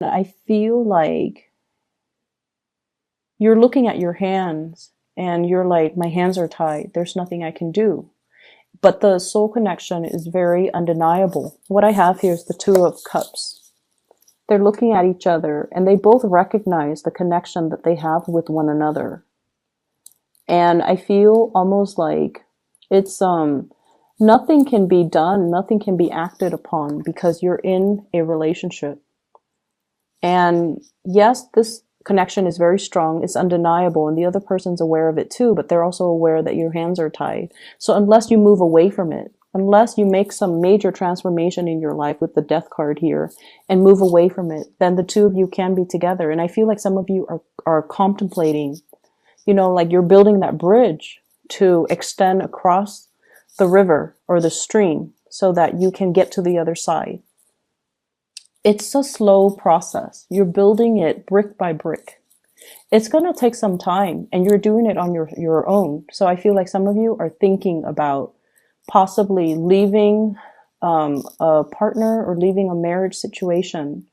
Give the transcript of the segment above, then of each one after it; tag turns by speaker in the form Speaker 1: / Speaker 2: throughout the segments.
Speaker 1: I feel like you're looking at your hands and you're like, my hands are tied. There's nothing I can do. But the soul connection is very undeniable. What I have here is the Two of Cups. They're looking at each other and they both recognize the connection that they have with one another. And I feel almost like it's nothing can be done, nothing can be acted upon because you're in a relationship. And yes, this connection is very strong, it's undeniable, and the other person's aware of it too, but they're also aware that your hands are tied. So unless you move away from it, unless you make some major transformation in your life with the Death card here and move away from it, then the two of you can be together. And I feel like some of you are contemplating, like you're building that bridge to extend across the river or the stream so that you can get to the other side. It's a slow process. You're building it brick by brick. It's going to take some time and you're doing it on your own. So I feel like some of you are thinking about possibly leaving a partner or leaving a marriage situation,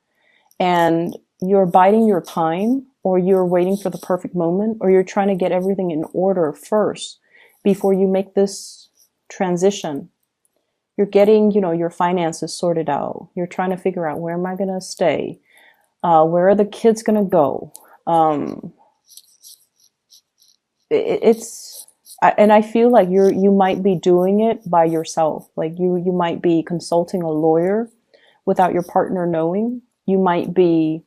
Speaker 1: and you're biding your time, or you're waiting for the perfect moment, or you're trying to get everything in order first before you make this transition. You're getting, your finances sorted out. You're trying to figure out, where am I going to stay? Where are the kids going to go? And I feel like you might be doing it by yourself. Like you might be consulting a lawyer without your partner knowing. You might be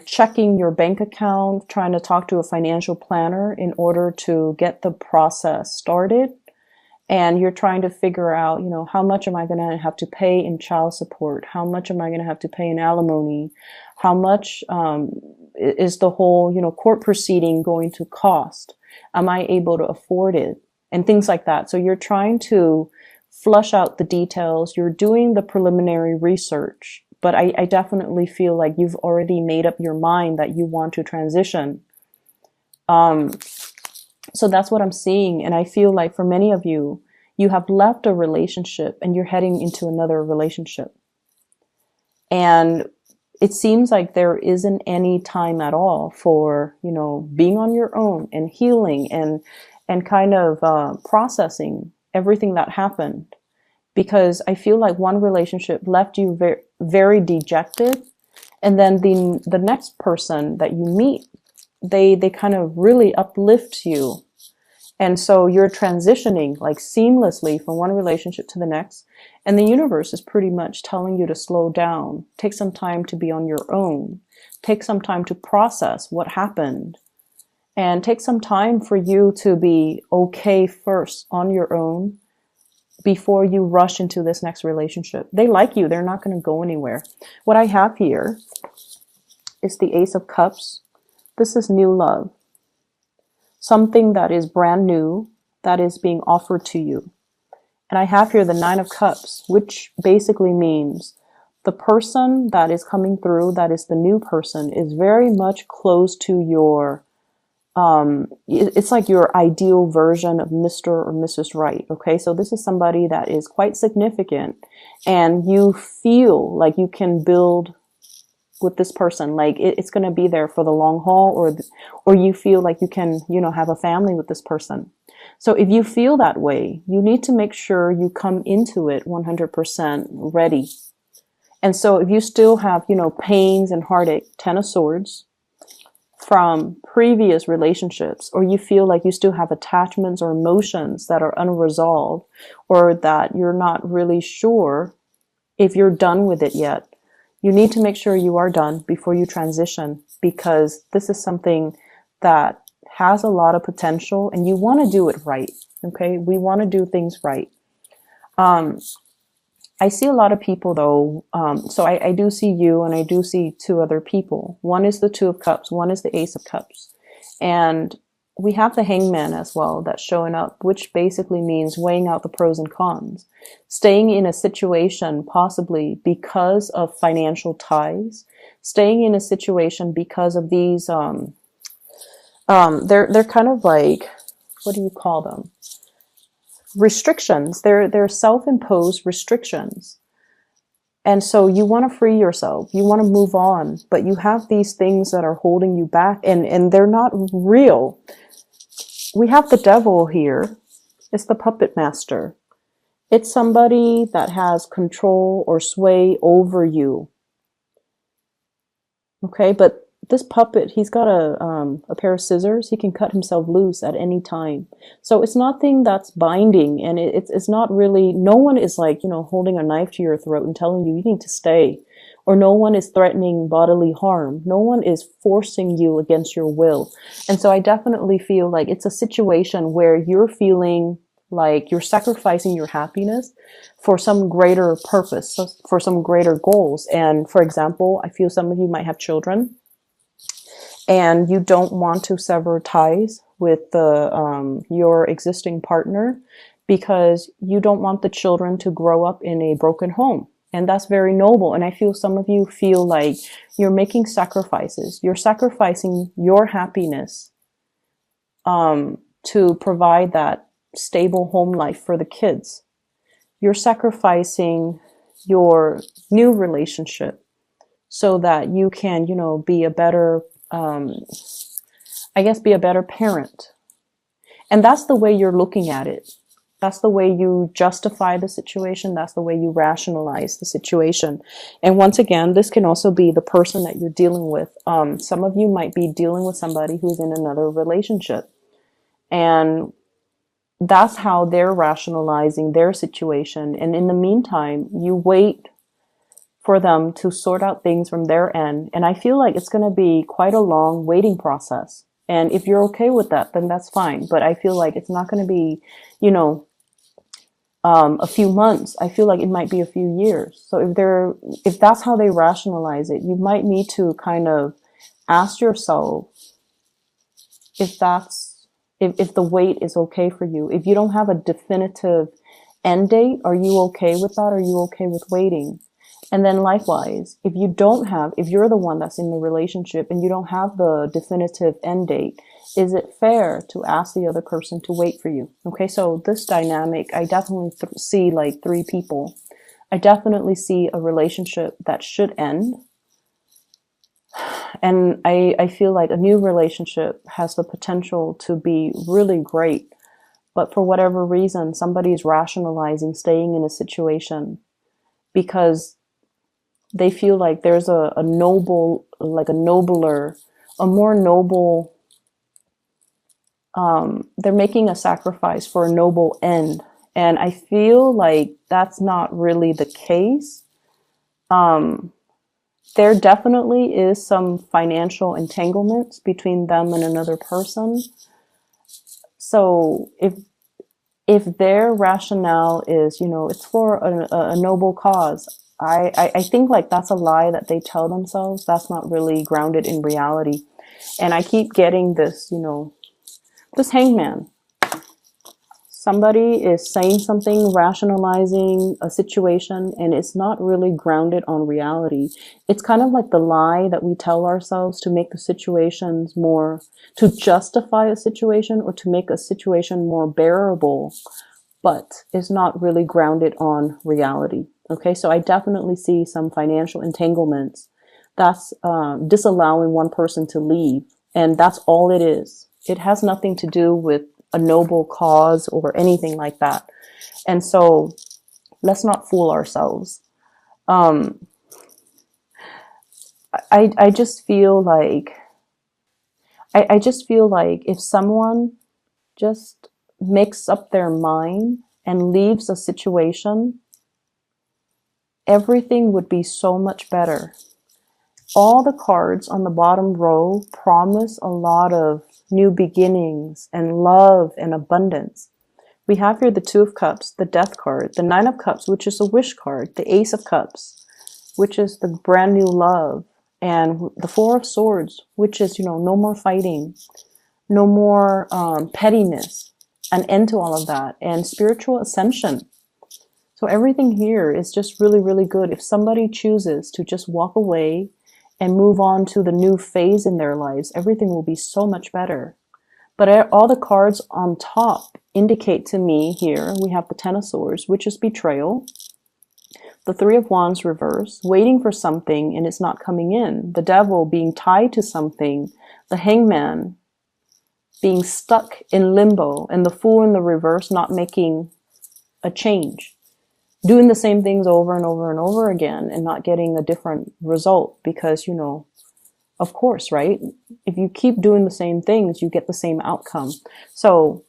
Speaker 1: checking your bank account, trying to talk to a financial planner in order to get the process started. And you're trying to figure out, how much am I going to have to pay in child support? How much am I going to have to pay in alimony? How much is the whole, court proceeding going to cost? Am I able to afford it? And things like that. So you're trying to flush out the details. You're doing the preliminary research. But I definitely feel like you've already made up your mind that you want to transition. So that's what I'm seeing. And I feel like for many of you, you have left a relationship and you're heading into another relationship. And it seems like there isn't any time at all for, being on your own and healing and kind of processing everything that happened. Because I feel like one relationship left you very, very dejected. And then the next person that you meet, they kind of really uplift you. And so you're transitioning like seamlessly from one relationship to the next. And the universe is pretty much telling you to slow down, take some time to be on your own, take some time to process what happened, and take some time for you to be okay first on your own before you rush into this next relationship. They like you. They're not going to go anywhere. What I have here is the Ace of Cups. This is new love. Something that is brand new, that is being offered to you. And I have here the Nine of Cups, which basically means the person that is coming through, that is the new person, is very much close to your, it's like your ideal version of Mr. or Mrs. Right. Okay. So this is somebody that is quite significant and you feel like you can build with this person, like it's going to be there for the long haul, or you feel like you can, have a family with this person. So if you feel that way, you need to make sure you come into it 100% ready. And so if you still have, pains and heartache, Ten of Swords from previous relationships, or you feel like you still have attachments or emotions that are unresolved, or that you're not really sure if you're done with it yet, you need to make sure you are done before you transition, because this is something that has a lot of potential and you want to do it right. Okay. We want to do things right. I see a lot of people though. So I do see you and I do see two other people. One is the Two of Cups. One is the Ace of Cups. And we have the Hangman as well that's showing up, which basically means weighing out the pros and cons, staying in a situation possibly because of financial ties, staying in a situation because of these, they're kind of like, what do you call them? Restrictions. They're self-imposed restrictions. And so you want to free yourself, you want to move on, but you have these things that are holding you back, and they're not real. We have the devil here. It's the puppet master. It's somebody that has control or sway over you. Okay, but this puppet, he's got a pair of scissors. He can cut himself loose at any time. So it's nothing that's binding, and it's not really, no one is like, holding a knife to your throat and telling you need to stay. Or no one is threatening bodily harm. No one is forcing you against your will. And so I definitely feel like it's a situation where you're feeling like you're sacrificing your happiness for some greater purpose, for some greater goals. And for example, I feel some of you might have children and you don't want to sever ties with your existing partner because you don't want the children to grow up in a broken home. And that's very noble. And I feel some of you feel like you're making sacrifices. You're sacrificing your happiness to provide that stable home life for the kids. You're sacrificing your new relationship so that you can, be a better, be a better parent. And that's the way you're looking at it. That's the way you justify the situation. That's the way you rationalize the situation. And once again, this can also be the person that you're dealing with. Some of you might be dealing with somebody who's in another relationship. And that's how they're rationalizing their situation. And in the meantime, you wait for them to sort out things from their end. And I feel like it's going to be quite a long waiting process. And if you're okay with that, then that's fine. But I feel like it's not going to be, a few months. I feel like it might be a few years. So if that's how they rationalize it, you might need to kind of ask yourself if the wait is okay for you. If you don't have a definitive end date, are you okay with that? Are you okay with waiting? And then likewise, if you're the one that's in the relationship and you don't have the definitive end date, is it fair to ask the other person to wait for you? Okay, so this dynamic, I definitely see like three people. I definitely see a relationship that should end. And I feel like a new relationship has the potential to be really great. But for whatever reason, somebody's rationalizing staying in a situation because they feel like there's a more noble, they're making a sacrifice for a noble end. And I feel like that's not really the case. There definitely is some financial entanglements between them and another person. So if their rationale is, it's for a noble cause, I think like that's a lie that they tell themselves. That's not really grounded in reality. And I keep getting this, this hangman. Somebody is saying something, rationalizing a situation, and it's not really grounded on reality. It's kind of like the lie that we tell ourselves to make the situations to justify a situation or to make a situation more bearable, but it's not really grounded on reality. Okay, so I definitely see some financial entanglements. That's disallowing one person to leave, and that's all it is. It has nothing to do with a noble cause or anything like that. And so let's not fool ourselves. I just feel like if someone just makes up their mind and leaves a situation, everything would be so much better. All the cards on the bottom row promise a lot of new beginnings and love and abundance. We have here the Two of Cups, the Death card, the Nine of Cups, which is a wish card, the Ace of Cups, which is the brand new love, and the Four of Swords, which is, no more fighting, no more pettiness, an end to all of that, and spiritual ascension. So everything here is just really, really good. If somebody chooses to just walk away and move on to the new phase in their lives, everything will be so much better. But all the cards on top indicate to me here, we have the Ten of Swords, which is betrayal. The Three of Wands reverse, waiting for something and it's not coming in. The Devil being tied to something. The Hangman being stuck in limbo. And the Fool in the reverse not making a change. Doing the same things over and over and over again and not getting a different result because, you know, of course, right? If you keep doing the same things, you get the same outcome. So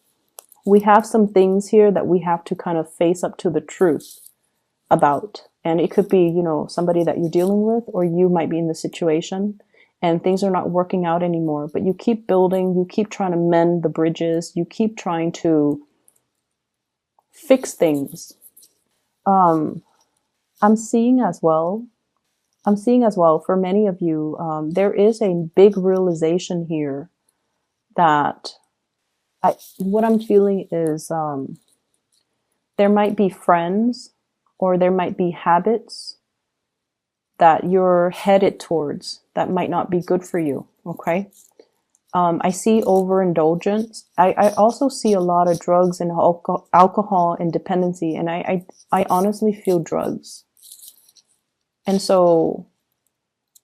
Speaker 1: we have some things here that we have to kind of face up to the truth about. And it could be, you know, somebody that you're dealing with, or you might be in the situation and things are not working out anymore. But you keep building, you keep trying to mend the bridges, you keep trying to fix things. I'm seeing as well for many of you, there is a big realization here that what I'm feeling is there might be friends or there might be habits that you're headed towards that might not be good for you. Okay. I see overindulgence. I also see a lot of drugs and alcohol and dependency. And I honestly feel drugs. And so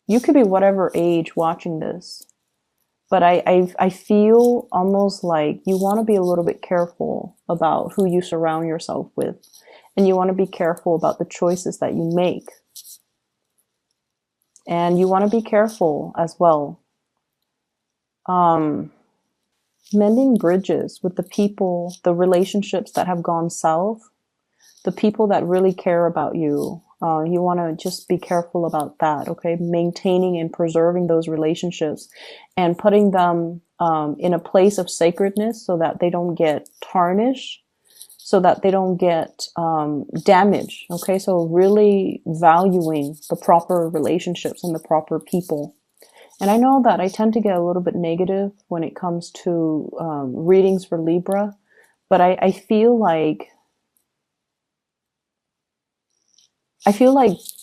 Speaker 1: you could be whatever age watching this, but I feel almost like you want to be a little bit careful about who you surround yourself with. And you want to be careful about the choices that you make. And you want to be careful as well. Mending bridges with the people, the relationships that have gone south, the people that really care about you. You want to just be careful about that, okay? Maintaining and preserving those relationships and putting them in a place of sacredness so that they don't get tarnished, so that they don't get damaged, okay? So really valuing the proper relationships and the proper people. And I know that I tend to get a little bit negative when it comes to readings for Libra, but I feel like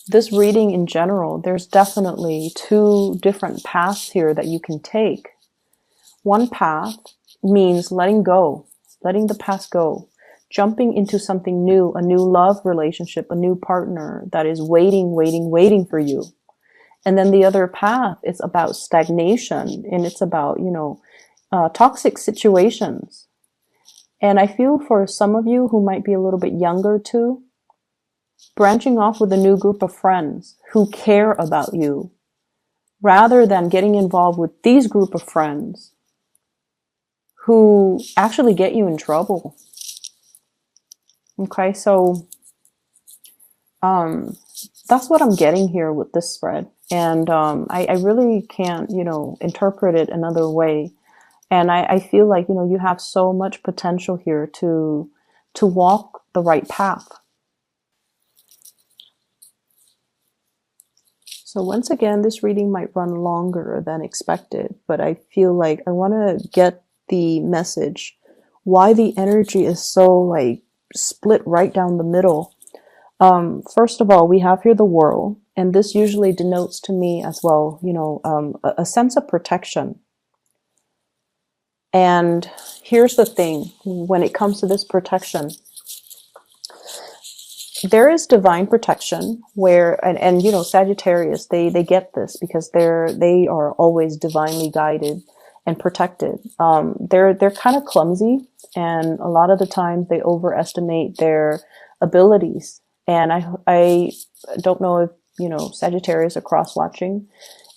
Speaker 1: this reading in general, there's definitely two different paths here that you can take. One path means letting go, letting the past go, jumping into something new, a new love relationship, a new partner that is waiting for you. And then the other path is about stagnation, and it's about, you know, toxic situations. And I feel for some of you who might be a little bit younger too, branching off with a new group of friends who care about you, rather than getting involved with these group of friends who actually get you in trouble. Okay, so that's what I'm getting here with this spread. And I really can't, you know, interpret it another way. And I feel like, you know, you have so much potential here to walk the right path. So once again, this reading might run longer than expected, but I feel like I want to get the message, why the energy is so like split right down the middle. First of all, we have here the World, and this usually denotes to me as well, you know, a sense of protection. And here's the thing, when it comes to this protection, there is divine protection where, and you know, Sagittarius, they get this because they are always divinely guided and protected. They're kind of clumsy, and a lot of the times they overestimate their abilities. And I don't know if, you know, Sagittarius are cross-watching.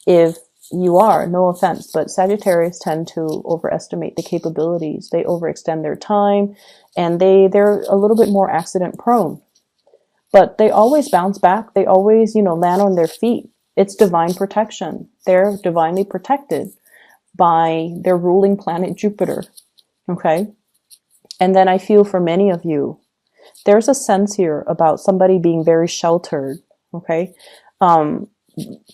Speaker 1: If you are, no offense, but Sagittarius tend to overestimate the capabilities. They overextend their time, and they're a little bit more accident prone. But they always bounce back. They always, you know, land on their feet. It's divine protection. They're divinely protected by their ruling planet Jupiter. Okay? And then I feel for many of you, there's a sense here about somebody being very sheltered, okay?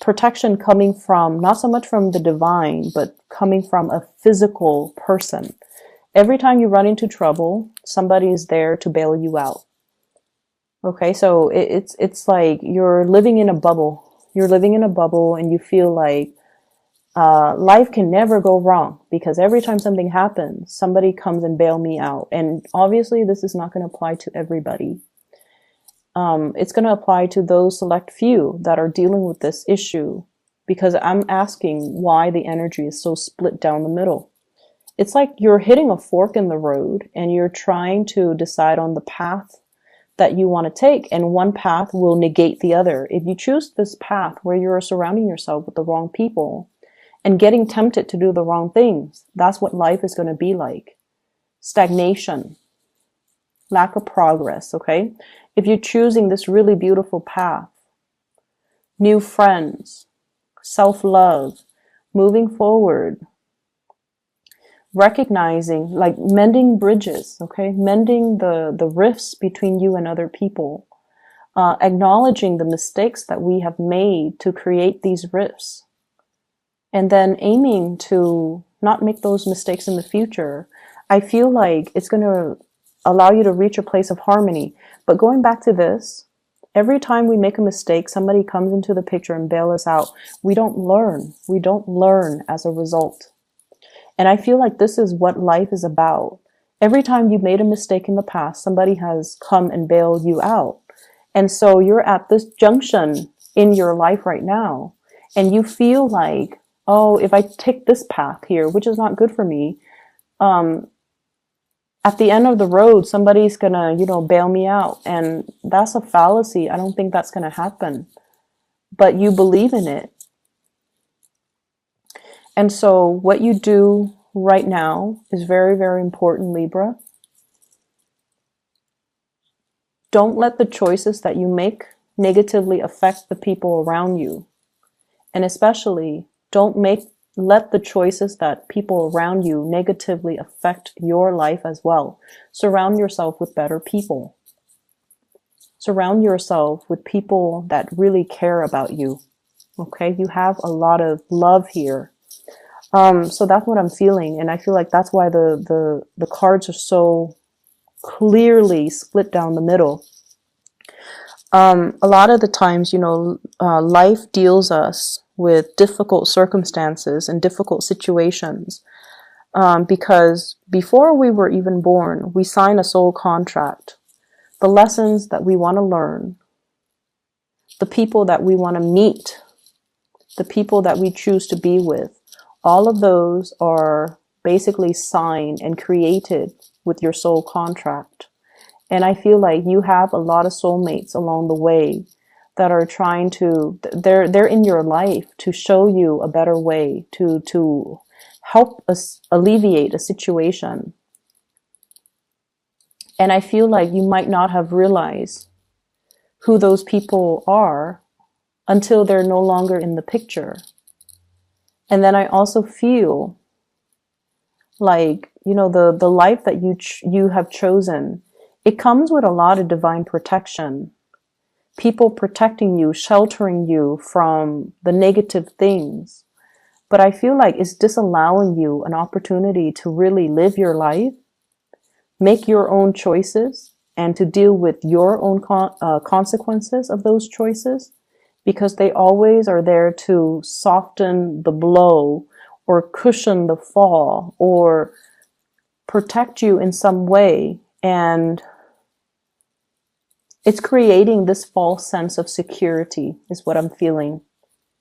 Speaker 1: Protection coming from, not so much from the divine, but coming from a physical person. Every time you run into trouble, somebody is there to bail you out. Okay, so it's like you're living in a bubble. You're living in a bubble and you feel like life can never go wrong because every time something happens, somebody comes and bail me out. And obviously this is not going to apply to everybody. It's going to apply to those select few that are dealing with this issue, because I'm asking why the energy is so split down the middle. It's like you're hitting a fork in the road and you're trying to decide on the path that you want to take, and one path will negate the other. If you choose this path where you're surrounding yourself with the wrong people and getting tempted to do the wrong things, that's what life is going to be like. Stagnation, lack of progress, okay? If you're choosing this really beautiful path, new friends, self-love, moving forward, recognizing, like mending bridges, okay? Mending the rifts between you and other people, acknowledging the mistakes that we have made to create these rifts, and then aiming to not make those mistakes in the future. I feel like it's going to allow you to reach a place of harmony. But going back to this, every time we make a mistake, somebody comes into the picture and bail us out. We don't learn. We don't learn as a result. And I feel like this is what life is about. Every time you made a mistake in the past, somebody has come and bailed you out. And so you're at this junction in your life right now, and you feel like, oh, if I take this path here, which is not good for me, at the end of the road, somebody's gonna, bail me out. And that's a fallacy. I don't think that's gonna happen. But you believe in it. And so what you do right now is very, very important, Libra. Don't let the choices that you make negatively affect the people around you. And especially, don't let the choices that people around you negatively affect your life as well. Surround yourself with better people. Surround yourself with people that really care about you. Okay, you have a lot of love here. So that's what I'm feeling, and I feel like that's why the cards are so clearly split down the middle. A lot of the times, life deals us with difficult circumstances and difficult situations, because before we were even born, we sign a soul contract. The lessons that we want to learn, the people that we want to meet, the people that we choose to be with, all of those are basically signed and created with your soul contract. And I feel like you have a lot of soulmates along the way that are trying to, they're in your life to show you a better way, to help us alleviate a situation. And I feel like you might not have realized who those people are until they're no longer in the picture. And then I also feel like, the life that you have chosen, it comes with a lot of divine protection. People protecting you, sheltering you from the negative things. But I feel like it's disallowing you an opportunity to really live your life, make your own choices, and to deal with your own consequences of those choices. Because they always are there to soften the blow or cushion the fall or protect you in some way. And it's creating this false sense of security is what I'm feeling.